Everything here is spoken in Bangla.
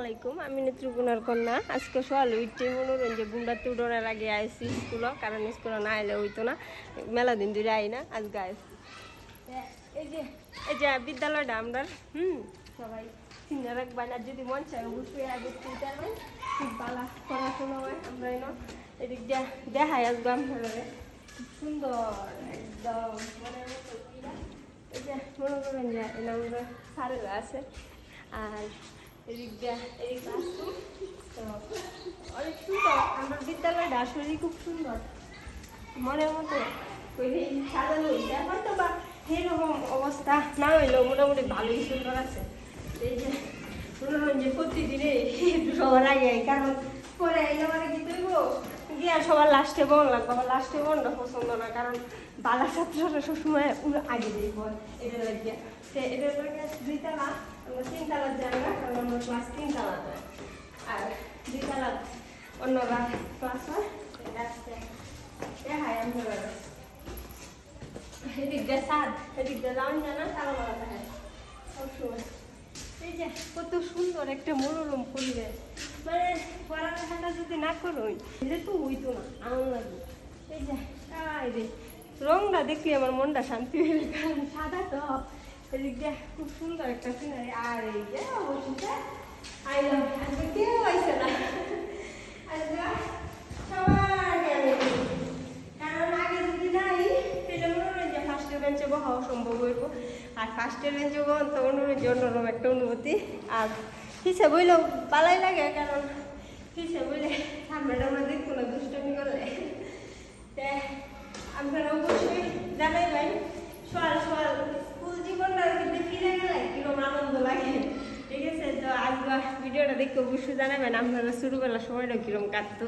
আলাইকুম, আমি নেত্রকোনার কন্যা। আজকে সকাল উঠতে মনোরঞ্জন বুমরাতে উঠোনের আগে আইসি স্কুল, কারণ স্কুলে না এলে হইতো না, মেলা দিন ধরে আই না, আজকে আইসি। এই যে বিদ্যালয়টা আমরা সবাই চিনে রাখবেন, আর যদি মন চায় অবশ্যই আগে চিনতেন, খুব ভালো পড়াশোনা হয়। আমরা এদিক দিয়ে দেখাই আসবো আপনারা, খুব সুন্দর একদম মনের মতো। এই যে মনে করেন যে আমরা স্যারেরা আছে, আর এদিক দিয়ে এদিক আসতো তো অনেক সুন্দর। আমার বিদ্যালয়টা আসলে খুব সুন্দর, মনের মতো সাজানো হয়েছে। হয়তো বা এরকম অবস্থা না হইলেও মোটামুটি ভালোই সুন্দর আছে। এই যে মনে হয় যে প্রতিদিনে একটু সবার আগে, কারণ পরে আইলে মানে কি করব গিয়ে সবার লাস্টে বন লাগবে। আমার লাস্টে বনটা পছন্দ না, কারণ বালা ছাত্ররা সবসময় আগে দিয়ে বল এটা লাগিয়ে। তো এটার লাগে 2 তালা, আমরা 3 তালা যাই না, কারণ আমরা ক্লাস 3 তালা যায়, আর 2 তালা অন্যরা ক্লাস হয়। দেখাই আমরা এদিক দিয়ে সাদ, এদিক দিয়ে যাওয়ান জানা তারা বলা দেখায় সবসময়। এই যে কত সুন্দর একটা মনোরম পরিবেশ, মানে পড়ালেখাটা যদি না করোই এটা তো হইতো না, আনন্দ লাগবে। এই যে রংটা দেখি আমার মনটা শান্তি হয়ে, কারণ সাদা তো। এদিক দিয়ে খুব সুন্দর একটা সিনারি। আর এই যে অবশ্যই আইলাম, আজকে কেউ আইসে না, আজকে সবাই কারণ আগে যদি নাই তাহলে মনোরঞ্জন ফার্স্টের বেঞ্চে বহা অসম্ভব হইব। আর ফার্স্টের বেঞ্চে বহন তো অন্যরকম একটা অনুভূতি। আর হিসেবে বইলেও পালাই লাগে, কারণ হিসেবে বইলে সামনেটা আমরা দেখবো না দুষ্টমি করলে। আপনারা অবশ্যই জানাই ভাই সকাল সকাল স্কুল জীবনটার মধ্যে ফিরে গেলে কিরকম আনন্দ লাগে, ঠিক আছে? তো আজকে ভিডিওটা দেখতে অবশ্যই জানাবেন আপনারা ছোটবেলার সময়টা কিরকম কাটতো।